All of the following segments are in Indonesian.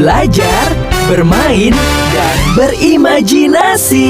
belajar, bermain, dan berimajinasi.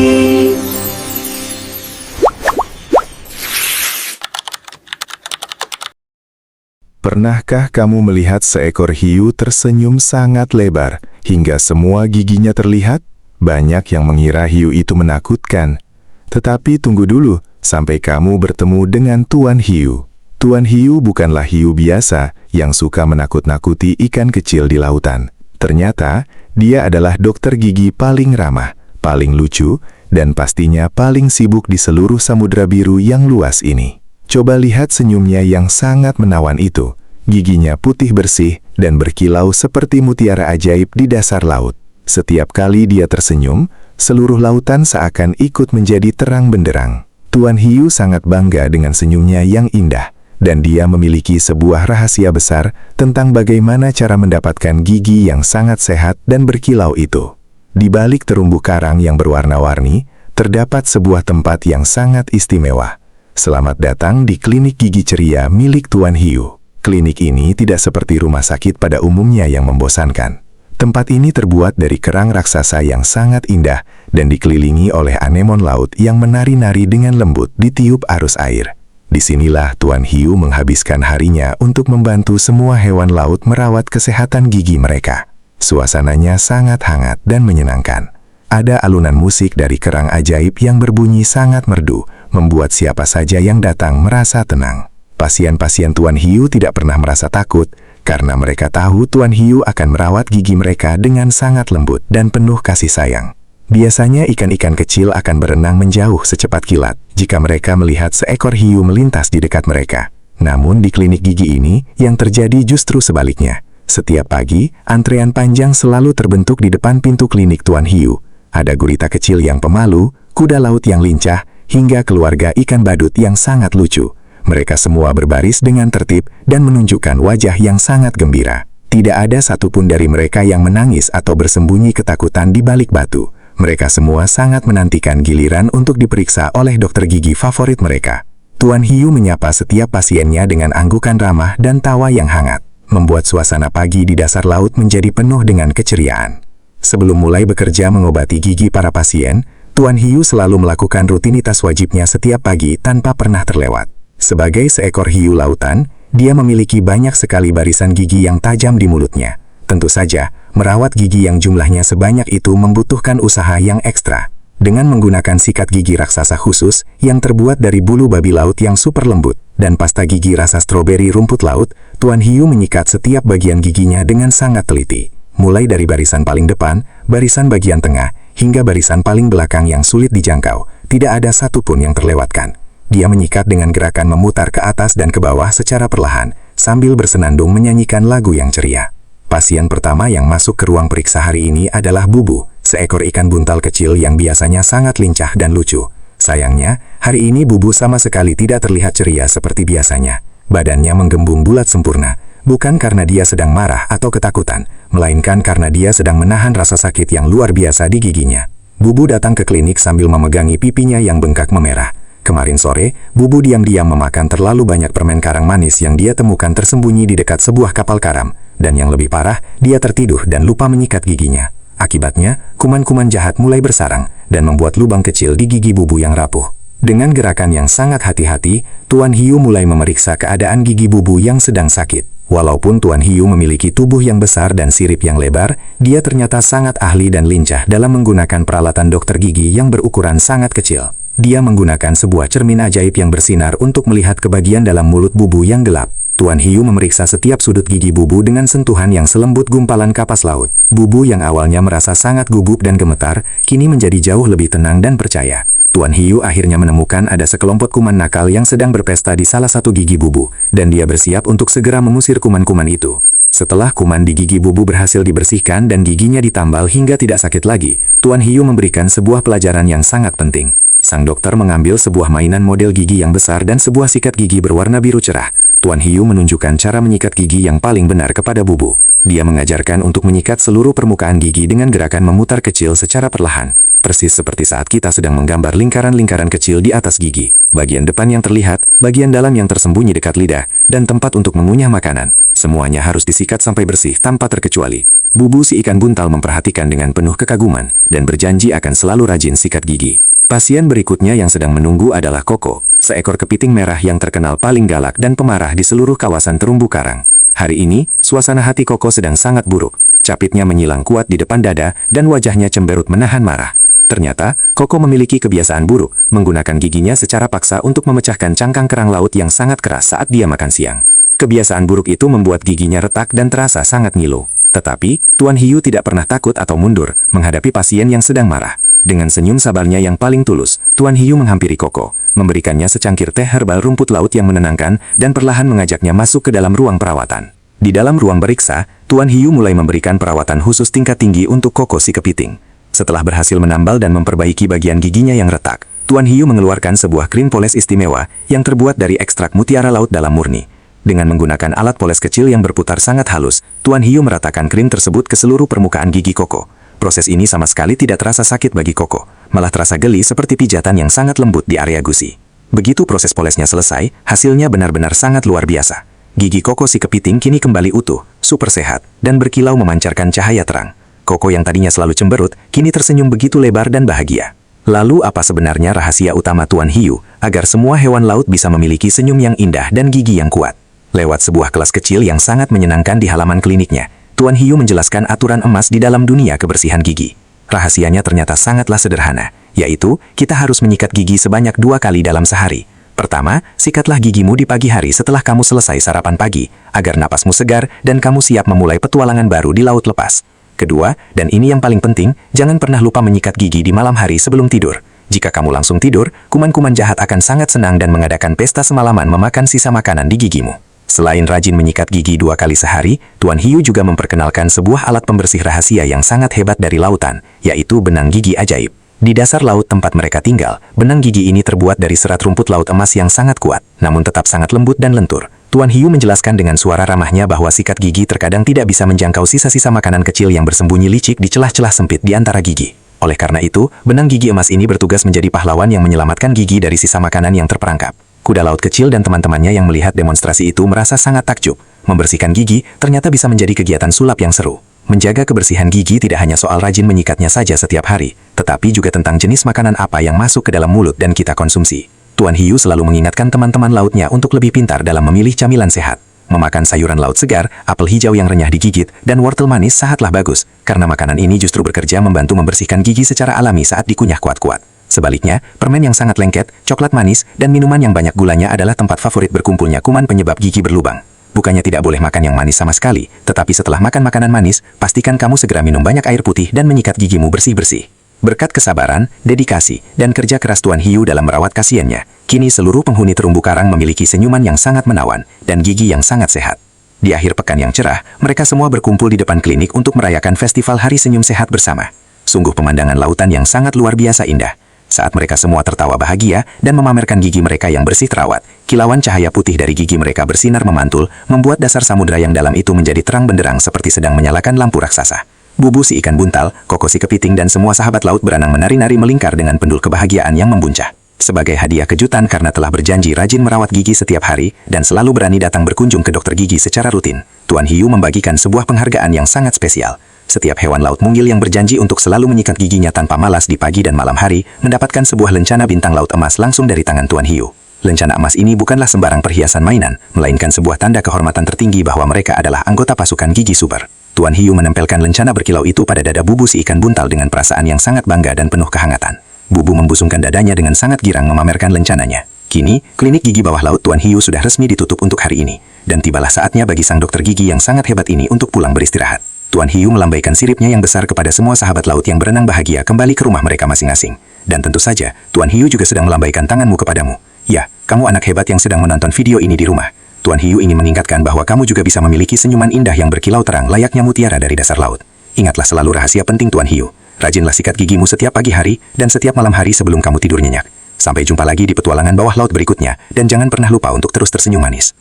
Pernahkah kamu melihat seekor hiu tersenyum sangat lebar, hingga semua giginya terlihat? Banyak yang mengira hiu itu menakutkan. Tetapi tunggu dulu, sampai kamu bertemu dengan Tuan Hiu. Tuan Hiu bukanlah hiu biasa yang suka menakut-nakuti ikan kecil di lautan. Ternyata, dia adalah dokter gigi paling ramah, paling lucu, dan pastinya paling sibuk di seluruh Samudra Biru yang luas ini. Coba lihat senyumnya yang sangat menawan itu. Giginya putih bersih dan berkilau seperti mutiara ajaib di dasar laut. Setiap kali dia tersenyum, seluruh lautan seakan ikut menjadi terang benderang. Tuan Hiu sangat bangga dengan senyumnya yang indah, dan dia memiliki sebuah rahasia besar tentang bagaimana cara mendapatkan gigi yang sangat sehat dan berkilau itu. Di balik terumbu karang yang berwarna-warni, terdapat sebuah tempat yang sangat istimewa. Selamat datang di klinik gigi ceria milik Tuan Hiu. Klinik ini tidak seperti rumah sakit pada umumnya yang membosankan. Tempat ini terbuat dari kerang raksasa yang sangat indah dan dikelilingi oleh anemon laut yang menari-nari dengan lembut ditiup arus air. Disinilah Tuan Hiu menghabiskan harinya untuk membantu semua hewan laut merawat kesehatan gigi mereka. Suasananya sangat hangat dan menyenangkan. Ada alunan musik dari kerang ajaib yang berbunyi sangat merdu, membuat siapa saja yang datang merasa tenang. Pasien-pasien Tuan Hiu tidak pernah merasa takut, karena mereka tahu Tuan Hiu akan merawat gigi mereka dengan sangat lembut dan penuh kasih sayang. Biasanya ikan-ikan kecil akan berenang menjauh secepat kilat jika mereka melihat seekor hiu melintas di dekat mereka. Namun di klinik gigi ini, yang terjadi justru sebaliknya. Setiap pagi, antrean panjang selalu terbentuk di depan pintu klinik Tuan Hiu. Ada gurita kecil yang pemalu, kuda laut yang lincah, hingga keluarga ikan badut yang sangat lucu. Mereka semua berbaris dengan tertib dan menunjukkan wajah yang sangat gembira. Tidak ada satupun dari mereka yang menangis atau bersembunyi ketakutan di balik batu. Mereka semua sangat menantikan giliran untuk diperiksa oleh dokter gigi favorit mereka. Tuan Hiu menyapa setiap pasiennya dengan anggukan ramah dan tawa yang hangat, membuat suasana pagi di dasar laut menjadi penuh dengan keceriaan. Sebelum mulai bekerja mengobati gigi para pasien, Tuan Hiu selalu melakukan rutinitas wajibnya setiap pagi tanpa pernah terlewat. Sebagai seekor hiu lautan, dia memiliki banyak sekali barisan gigi yang tajam di mulutnya. Tentu saja, merawat gigi yang jumlahnya sebanyak itu membutuhkan usaha yang ekstra. Dengan menggunakan sikat gigi raksasa khusus yang terbuat dari bulu babi laut yang super lembut dan pasta gigi rasa stroberi rumput laut, Tuan Hiu menyikat setiap bagian giginya dengan sangat teliti. Mulai dari barisan paling depan, barisan bagian tengah, hingga barisan paling belakang yang sulit dijangkau, tidak ada satupun yang terlewatkan. Dia menyikat dengan gerakan memutar ke atas dan ke bawah secara perlahan, sambil bersenandung menyanyikan lagu yang ceria. Pasien pertama yang masuk ke ruang periksa hari ini adalah Bubu, seekor ikan buntal kecil yang biasanya sangat lincah dan lucu. Sayangnya, hari ini Bubu sama sekali tidak terlihat ceria seperti biasanya. Badannya menggembung bulat sempurna, bukan karena dia sedang marah atau ketakutan, melainkan karena dia sedang menahan rasa sakit yang luar biasa di giginya. Bubu datang ke klinik sambil memegangi pipinya yang bengkak memerah. Kemarin sore, Bubu diam-diam memakan terlalu banyak permen karang manis yang dia temukan tersembunyi di dekat sebuah kapal karam. Dan yang lebih parah, dia tertidur dan lupa menyikat giginya. Akibatnya, kuman-kuman jahat mulai bersarang dan membuat lubang kecil di gigi Bubu yang rapuh. Dengan gerakan yang sangat hati-hati, Tuan Hiu mulai memeriksa keadaan gigi Bubu yang sedang sakit. Walaupun Tuan Hiu memiliki tubuh yang besar dan sirip yang lebar, dia ternyata sangat ahli dan lincah dalam menggunakan peralatan dokter gigi yang berukuran sangat kecil. Dia menggunakan sebuah cermin ajaib yang bersinar untuk melihat ke bagian dalam mulut Bubu yang gelap. Tuan Hiu memeriksa setiap sudut gigi Bubu dengan sentuhan yang selembut gumpalan kapas laut. Bubu yang awalnya merasa sangat gugup dan gemetar, kini menjadi jauh lebih tenang dan percaya. Tuan Hiu akhirnya menemukan ada sekelompok kuman nakal yang sedang berpesta di salah satu gigi Bubu, dan dia bersiap untuk segera mengusir kuman-kuman itu. Setelah kuman di gigi Bubu berhasil dibersihkan dan giginya ditambal hingga tidak sakit lagi, Tuan Hiu memberikan sebuah pelajaran yang sangat penting. Sang dokter mengambil sebuah mainan model gigi yang besar dan sebuah sikat gigi berwarna biru cerah. Tuan Hiu menunjukkan cara menyikat gigi yang paling benar kepada Bubu. Dia mengajarkan untuk menyikat seluruh permukaan gigi dengan gerakan memutar kecil secara perlahan. Persis seperti saat kita sedang menggambar lingkaran-lingkaran kecil di atas gigi. Bagian depan yang terlihat, bagian dalam yang tersembunyi dekat lidah, dan tempat untuk mengunyah makanan. Semuanya harus disikat sampai bersih tanpa terkecuali. Bubu si ikan buntal memperhatikan dengan penuh kekaguman dan berjanji akan selalu rajin sikat gigi. Pasien berikutnya yang sedang menunggu adalah Koko, seekor kepiting merah yang terkenal paling galak dan pemarah di seluruh kawasan terumbu karang. Hari ini, suasana hati Koko sedang sangat buruk. Capitnya menyilang kuat di depan dada dan wajahnya cemberut menahan marah. Ternyata, Koko memiliki kebiasaan buruk, menggunakan giginya secara paksa untuk memecahkan cangkang kerang laut yang sangat keras saat dia makan siang. Kebiasaan buruk itu membuat giginya retak dan terasa sangat ngilu. Tetapi, Tuan Hiu tidak pernah takut atau mundur menghadapi pasien yang sedang marah. Dengan senyum sabarnya yang paling tulus, Tuan Hiu menghampiri Koko, memberikannya secangkir teh herbal rumput laut yang menenangkan dan perlahan mengajaknya masuk ke dalam ruang perawatan. Di dalam ruang periksa, Tuan Hiu mulai memberikan perawatan khusus tingkat tinggi untuk Koko si kepiting. Setelah berhasil menambal dan memperbaiki bagian giginya yang retak, Tuan Hiu mengeluarkan sebuah krim poles istimewa yang terbuat dari ekstrak mutiara laut dalam murni. Dengan menggunakan alat poles kecil yang berputar sangat halus, Tuan Hiu meratakan krim tersebut ke seluruh permukaan gigi Koko. Proses ini sama sekali tidak terasa sakit bagi Koko, malah terasa geli seperti pijatan yang sangat lembut di area gusi. Begitu proses polesnya selesai, hasilnya benar-benar sangat luar biasa. Gigi Koko si kepiting kini kembali utuh, super sehat, dan berkilau memancarkan cahaya terang. Koko yang tadinya selalu cemberut, kini tersenyum begitu lebar dan bahagia. Lalu apa sebenarnya rahasia utama Tuan Hiu agar semua hewan laut bisa memiliki senyum yang indah dan gigi yang kuat? Lewat sebuah kelas kecil yang sangat menyenangkan di halaman kliniknya, Tuan Hiu menjelaskan aturan emas di dalam dunia kebersihan gigi. Rahasianya ternyata sangatlah sederhana, yaitu kita harus menyikat gigi sebanyak 2 kali dalam sehari. Pertama, sikatlah gigimu di pagi hari setelah kamu selesai sarapan pagi, agar napasmu segar dan kamu siap memulai petualangan baru di laut lepas. Kedua, dan ini yang paling penting, jangan pernah lupa menyikat gigi di malam hari sebelum tidur. Jika kamu langsung tidur, kuman-kuman jahat akan sangat senang dan mengadakan pesta semalaman memakan sisa makanan di gigimu. Selain rajin menyikat gigi 2 kali sehari, Tuan Hiu juga memperkenalkan sebuah alat pembersih rahasia yang sangat hebat dari lautan, yaitu benang gigi ajaib. Di dasar laut tempat mereka tinggal, benang gigi ini terbuat dari serat rumput laut emas yang sangat kuat, namun tetap sangat lembut dan lentur. Tuan Hiu menjelaskan dengan suara ramahnya bahwa sikat gigi terkadang tidak bisa menjangkau sisa-sisa makanan kecil yang bersembunyi licik di celah-celah sempit di antara gigi. Oleh karena itu, benang gigi emas ini bertugas menjadi pahlawan yang menyelamatkan gigi dari sisa makanan yang terperangkap. Kuda laut kecil dan teman-temannya yang melihat demonstrasi itu merasa sangat takjub. Membersihkan gigi ternyata bisa menjadi kegiatan sulap yang seru. Menjaga kebersihan gigi tidak hanya soal rajin menyikatnya saja setiap hari, tetapi juga tentang jenis makanan apa yang masuk ke dalam mulut dan kita konsumsi. Tuan Hiu selalu mengingatkan teman-teman lautnya untuk lebih pintar dalam memilih camilan sehat. Memakan sayuran laut segar, apel hijau yang renyah digigit, dan wortel manis sangatlah bagus, karena makanan ini justru bekerja membantu membersihkan gigi secara alami saat dikunyah kuat-kuat. Sebaliknya, permen yang sangat lengket, coklat manis, dan minuman yang banyak gulanya adalah tempat favorit berkumpulnya kuman penyebab gigi berlubang. Bukannya tidak boleh makan yang manis sama sekali, tetapi setelah makan makanan manis, pastikan kamu segera minum banyak air putih dan menyikat gigimu bersih-bersih. Berkat kesabaran, dedikasi, dan kerja keras Tuan Hiu dalam merawat kasiennya, kini seluruh penghuni terumbu karang memiliki senyuman yang sangat menawan dan gigi yang sangat sehat. Di akhir pekan yang cerah, mereka semua berkumpul di depan klinik untuk merayakan festival Hari Senyum Sehat bersama. Sungguh pemandangan lautan yang sangat luar biasa indah. Saat mereka semua tertawa bahagia dan memamerkan gigi mereka yang bersih terawat, kilauan cahaya putih dari gigi mereka bersinar memantul, membuat dasar samudera yang dalam itu menjadi terang benderang seperti sedang menyalakan lampu raksasa. Bubu si ikan buntal, Koko si kepiting dan semua sahabat laut berenang menari-nari melingkar dengan pendul kebahagiaan yang membuncah. Sebagai hadiah kejutan karena telah berjanji rajin merawat gigi setiap hari dan selalu berani datang berkunjung ke dokter gigi secara rutin, Tuan Hiu membagikan sebuah penghargaan yang sangat spesial. Setiap hewan laut mungil yang berjanji untuk selalu menyikat giginya tanpa malas di pagi dan malam hari, mendapatkan sebuah lencana bintang laut emas langsung dari tangan Tuan Hiu. Lencana emas ini bukanlah sembarang perhiasan mainan, melainkan sebuah tanda kehormatan tertinggi bahwa mereka adalah anggota pasukan gigi super. Tuan Hiu menempelkan lencana berkilau itu pada dada Bubu si ikan buntal dengan perasaan yang sangat bangga dan penuh kehangatan. Bubu membusungkan dadanya dengan sangat girang memamerkan lencananya. Kini, klinik gigi bawah laut Tuan Hiu sudah resmi ditutup untuk hari ini, dan tibalah saatnya bagi sang dokter gigi yang sangat hebat ini untuk pulang beristirahat. Tuan Hiu melambaikan siripnya yang besar kepada semua sahabat laut yang berenang bahagia kembali ke rumah mereka masing-masing. Dan tentu saja, Tuan Hiu juga sedang melambaikan tanganmu kepadamu. Ya, kamu anak hebat yang sedang menonton video ini di rumah. Tuan Hiu ingin mengingatkan bahwa kamu juga bisa memiliki senyuman indah yang berkilau terang layaknya mutiara dari dasar laut. Ingatlah selalu rahasia penting Tuan Hiu. Rajinlah sikat gigimu setiap pagi hari dan setiap malam hari sebelum kamu tidur nyenyak. Sampai jumpa lagi di petualangan bawah laut berikutnya, dan jangan pernah lupa untuk terus tersenyum manis.